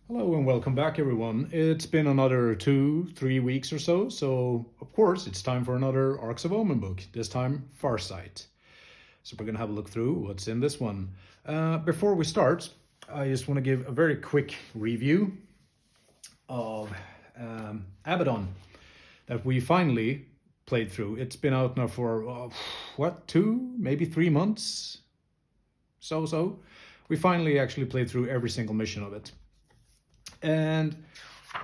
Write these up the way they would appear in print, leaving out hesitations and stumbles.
Hello and welcome back, everyone. It's been another 2-3 weeks or so, so of course it's time for another Arks of Omen book, this time Farsight. So we're going to have a look through what's in this one. Before we start, I just want to give a very quick review of Abaddon that we finally played through. It's been out now for, 2, maybe 3 months? So. We finally actually played through every single mission of it. And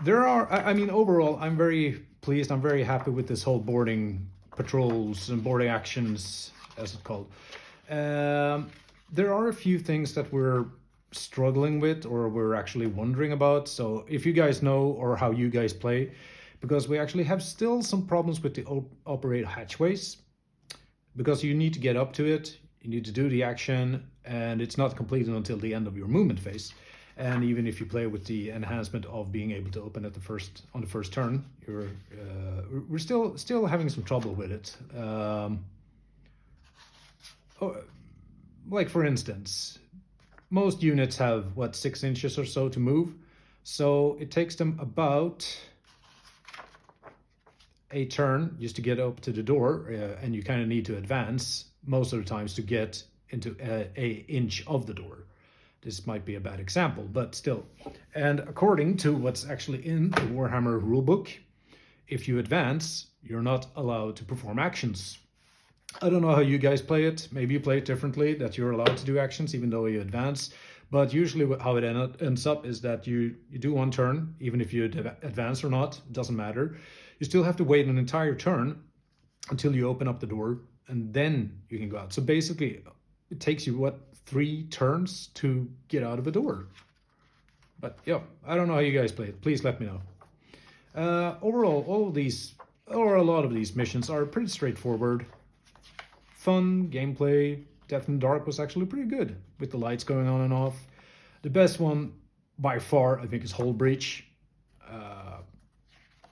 there are, overall, I'm very pleased. I'm very happy with this whole boarding patrols and boarding actions, as it's called. There are a few things that we're struggling with or we're actually wondering about. So if you guys know or how you guys play, because we actually have still some problems with the operate hatchways, because you need to get up to it, you need to do the action, and it's not completed until the end of your movement phase. And even if you play with the enhancement of being able to open at on the first turn, we're still having some trouble with it. Like for instance, most units have 6 inches or so to move, so it takes them about a turn just to get up to the door, and you kind of need to advance most of the times to get into a inch of the door. This might be a bad example, but still. And according to what's actually in the Warhammer rulebook, if you advance, you're not allowed to perform actions. I don't know how you guys play it. Maybe you play it differently, that you're allowed to do actions even though you advance. But usually how it ends up is that you do one turn, even if you advance or not, it doesn't matter. You still have to wait an entire turn until you open up the door, and then you can go out. So basically, it takes you, 3 turns to get out of a door. But yeah, I don't know how you guys play it. Please let me know. Overall, all of these, or a lot of these missions are pretty straightforward. Fun gameplay. Death in the Dark was actually pretty good with the lights going on and off. The best one by far, I think, is Hull Breach,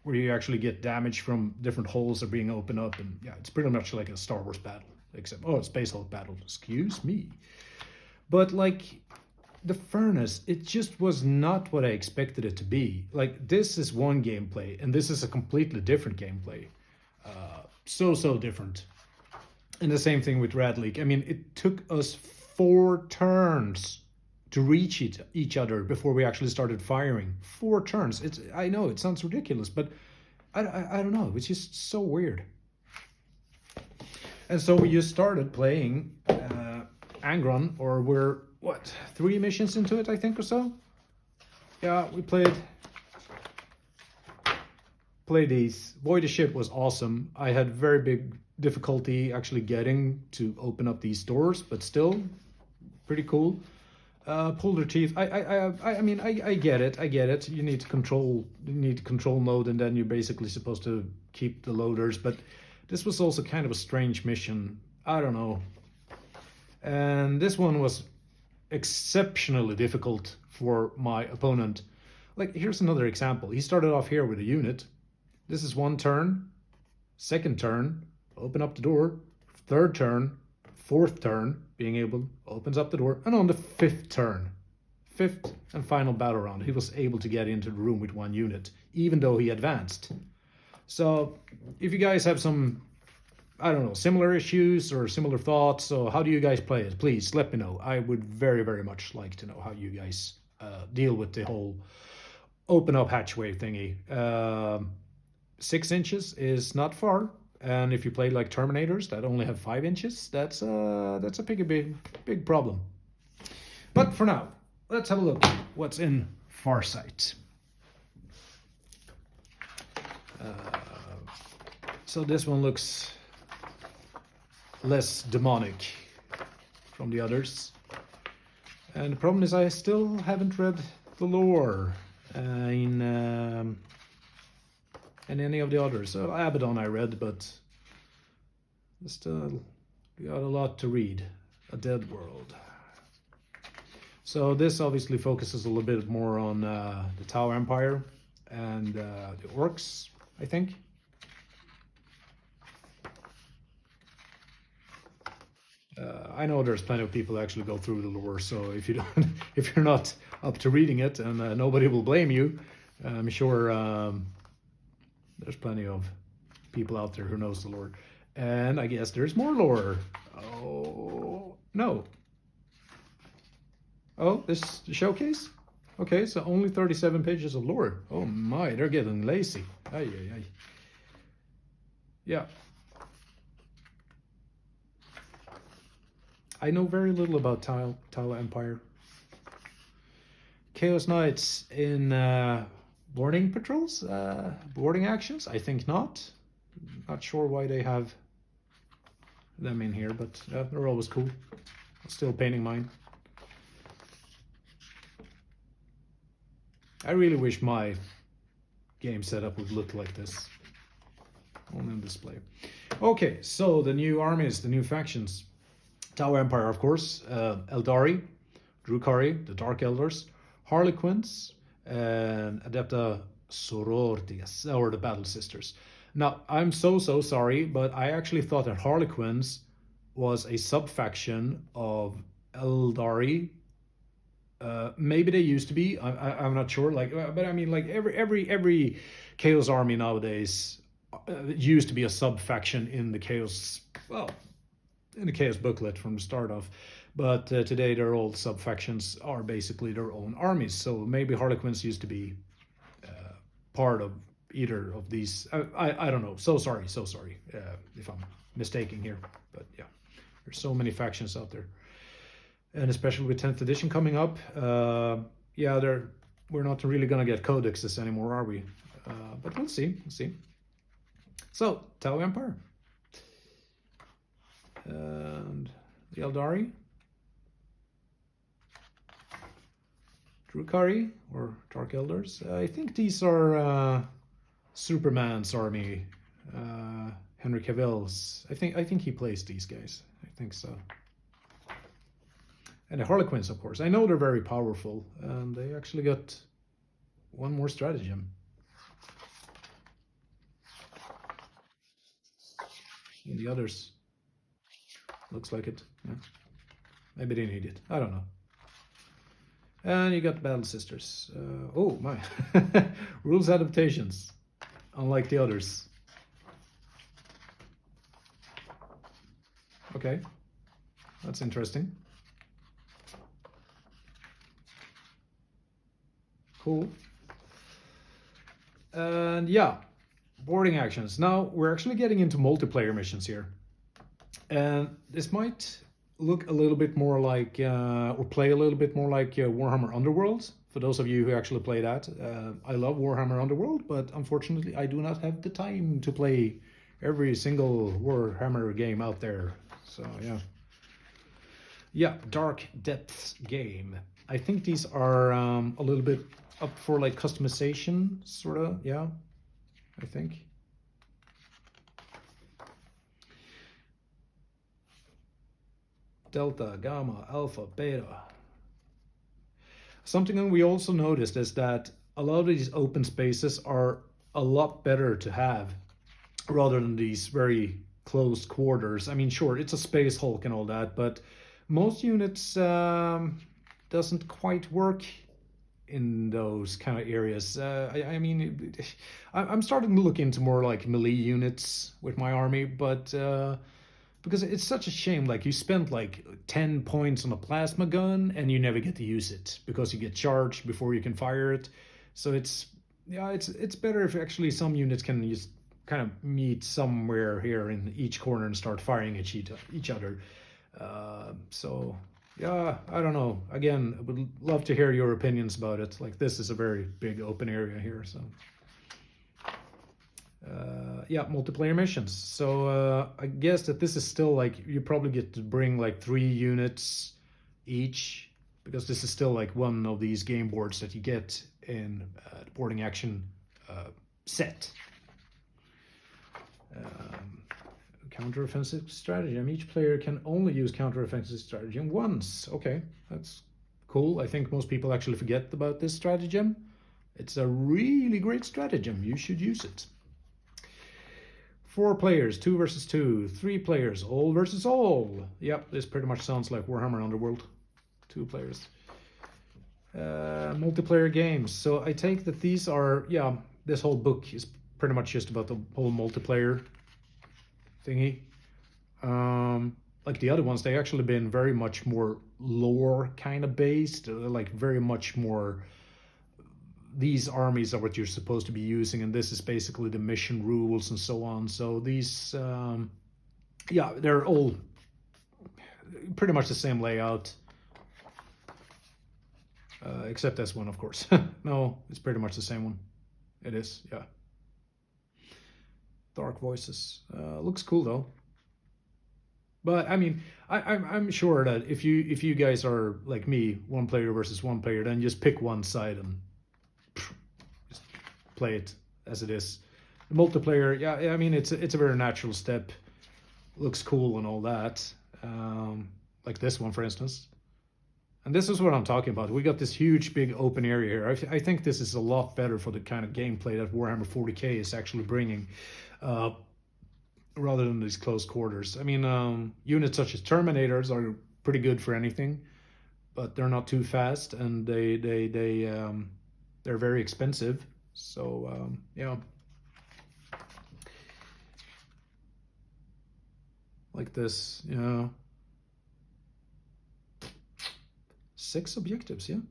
where you actually get damage from different holes that are being opened up. And yeah, it's pretty much like a Star Wars battle, except, Space Hulk battle, excuse me. But like the furnace, it just was not what I expected it to be. Like, this is one gameplay, and this is a completely different gameplay. So different. And the same thing with Radleak. I mean, it took us 4 turns to reach each other before we actually started firing. 4 turns. I know it sounds ridiculous, but I don't know. It's just so weird. And so we just started playing Angron, or we're 3 missions into it, I think, or so. Yeah, we played these. Boy, the ship was awesome. I had very big difficulty actually getting to open up these doors, but still pretty cool. Pull their teeth. I mean, I get it. You need control mode, and then you're basically supposed to keep the loaders. But this was also kind of a strange mission. I don't know. And this one was exceptionally difficult for my opponent. Like, here's another example. He started off here with a unit. This is 1 turn. 2nd turn, open up the door. 3rd turn, 4th turn, being able, opens up the door. And on the 5th turn, 5th and final battle round, he was able to get into the room with 1 unit, even though he advanced. So if you guys have some, I don't know, similar issues or similar thoughts, so how do you guys play it? Please let me know. I would very, very much like to know how you guys deal with the whole open up hatchway thingy. 6 inches is not far, and if you play like Terminators that only have 5 inches, that's a big problem. But for now, let's have a look what's in Farsight. So this one looks less demonic from the others, and the problem is I still haven't read the lore in any of the others. So Abaddon I read, but still got a lot to read. A Dead World. So this obviously focuses a little bit more on the Tau Empire and the Orcs, I think. I know there's plenty of people who actually go through the lore, so if you don't, if you're not up to reading it, and nobody will blame you, I'm sure there's plenty of people out there who knows the lore. And I guess there's more lore. Oh no! Oh, this showcase? Okay, so only 37 pages of lore. Oh my, they're getting lazy. Ay, ay, ay. Yeah. I know very little about Tile Empire. Chaos Knights in boarding patrols? Boarding actions? I think not. Not sure why they have them in here, but they're always cool. Still painting mine. I really wish my game setup would look like this. Only on display. Okay, so the new armies, the new factions. Tower Empire, of course, Eldari, Drukhari, the Dark Elders, Harlequins, and Adepta Sororitas, or the Battle Sisters. Now, I'm so sorry, but I actually thought that Harlequins was a sub-faction of Eldari. Maybe they used to be. I'm not sure. Like, but I mean, like every Chaos army nowadays used to be a sub-faction in the Chaos. Well, in the Chaos booklet from the start of, but today their old sub-factions are basically their own armies. So maybe Harlequins used to be part of either of these. I don't know. So sorry if I'm mistaking here. But yeah, there's so many factions out there, and especially with 10th edition coming up. Yeah, we're not really gonna get codexes anymore, are we? But we'll see. We'll see. So Tau Empire. And the Eldari, Drukhari, or Dark Elders. I think these are Superman's army. Henry Cavill's. I think he plays these guys. I think so. And the Harlequins, of course. I know they're very powerful, and they actually got one more stratagem. And the others. Looks like it. Yeah. Maybe they need it. I don't know. And you got Battle Sisters. Oh my. Rules adaptations. Unlike the others. Okay. That's interesting. Cool. And yeah. Boarding actions. Now we're actually getting into multiplayer missions here. And this might look a little bit more like, or play a little bit more like Warhammer Underworld. For those of you who actually play that, I love Warhammer Underworld, but unfortunately I do not have the time to play every single Warhammer game out there. So yeah. Yeah, Dark Depths game. I think these are a little bit up for like customization, sort of, yeah, I think. Delta, Gamma, Alpha, Beta. Something that we also noticed is that a lot of these open spaces are a lot better to have rather than these very closed quarters. I mean, sure, it's a Space Hulk and all that, but most units doesn't quite work in those kind of areas. I mean, I'm starting to look into more like melee units with my army, but because it's such a shame, like you spent like 10 points on a plasma gun and you never get to use it because you get charged before you can fire it. So it's better if actually some units can just kind of meet somewhere here in each corner and start firing at each other. So yeah, I don't know. Again, I would love to hear your opinions about it. Like, this is a very big open area here, so yeah, multiplayer missions. So I guess that this is still like, you probably get to bring like 3 units each, because this is still like one of these game boards that you get in the boarding action set. Counter-offensive stratagem. Each player can only use counter-offensive stratagem once. Okay, that's cool. I think most people actually forget about this stratagem. It's a really great stratagem. You should use it. 4 players, 2 versus 2, 3 players, all versus all. Yep, this pretty much sounds like Warhammer Underworld. 2 players. Multiplayer games. So I take that these are, yeah, this whole book is pretty much just about the whole multiplayer thingy. Like the other ones, they actually been very much more lore kind of based, like very much more, these armies are what you're supposed to be using, and this is basically the mission rules and so on. So these, yeah, they're all pretty much the same layout. Except this one, of course. No, it's pretty much the same one. It is, yeah. Dark Voices. Looks cool though. But I mean, I'm sure that if you guys are like me, 1 player versus 1 player, then just pick one side and just play it as it is. The multiplayer, yeah, I mean it's a very natural step. Looks cool and all that. Like this one, for instance. And this is what I'm talking about. We got this huge, big open area here. I think this is a lot better for the kind of gameplay that Warhammer 40k is actually bringing, rather than these close quarters. I mean, units such as Terminators are pretty good for anything, but they're not too fast, and they're very expensive. So yeah, like this, you know. 6 objectives, yeah,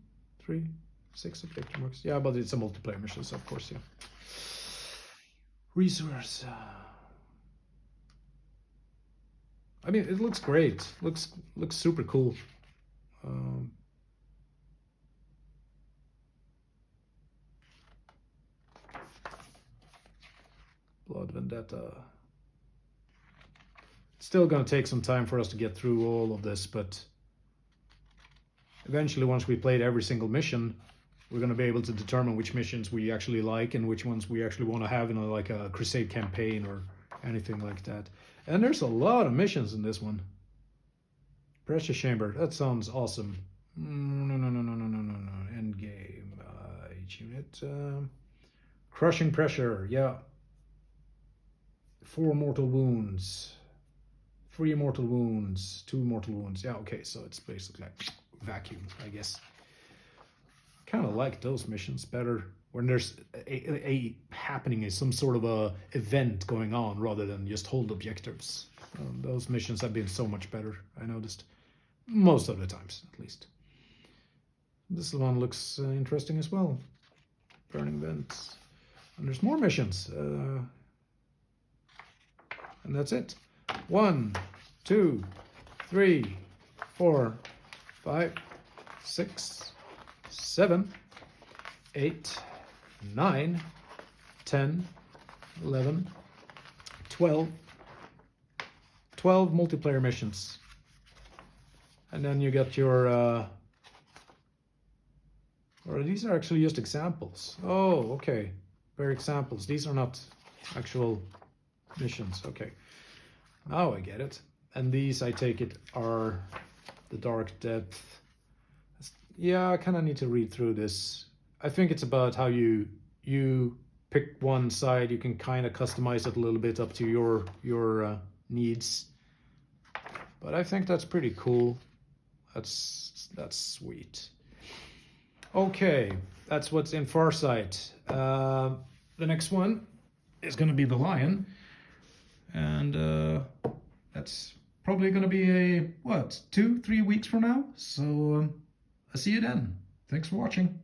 6 objective marks, yeah, but it's a multiplayer mission, so of course, yeah. Resource. I mean, it looks great. Looks super cool. Blood Vendetta. It's still gonna take some time for us to get through all of this, but eventually, once we played every single mission, we're going to be able to determine which missions we actually like and which ones we actually want to have in like a Crusade campaign or anything like that. And there's a lot of missions in this one. Pressure Chamber, that sounds awesome. No. End game. Each unit. Crushing Pressure, yeah. 4 mortal wounds. 3 mortal wounds. 2 mortal wounds. Yeah, okay, so it's basically like vacuum, I guess. Kind of like those missions better when there's a happening, is some sort of a event going on rather than just hold objectives. Those missions have been so much better, I noticed, most of the times at least. This one looks interesting as well. Burning Vents, and there's more missions, and that's it. 1, 2, 3, 4, 5, 6, 7, 8, 9, 10, 11, 12 multiplayer missions. And then you got your or these are actually just examples. Oh, okay, they're examples. These are not actual missions. Okay, now I get it. And these, I take it, are the Dark Depth. Yeah, I kind of need to read through this. I think it's about how you pick one side. You can kind of customize it a little bit up to your needs. But I think that's pretty cool. That's sweet. Okay, that's what's in Farsight. The next one is going to be the Lion, and that's probably going to be a 2-3 weeks from now. So I'll see you then. Thanks for watching.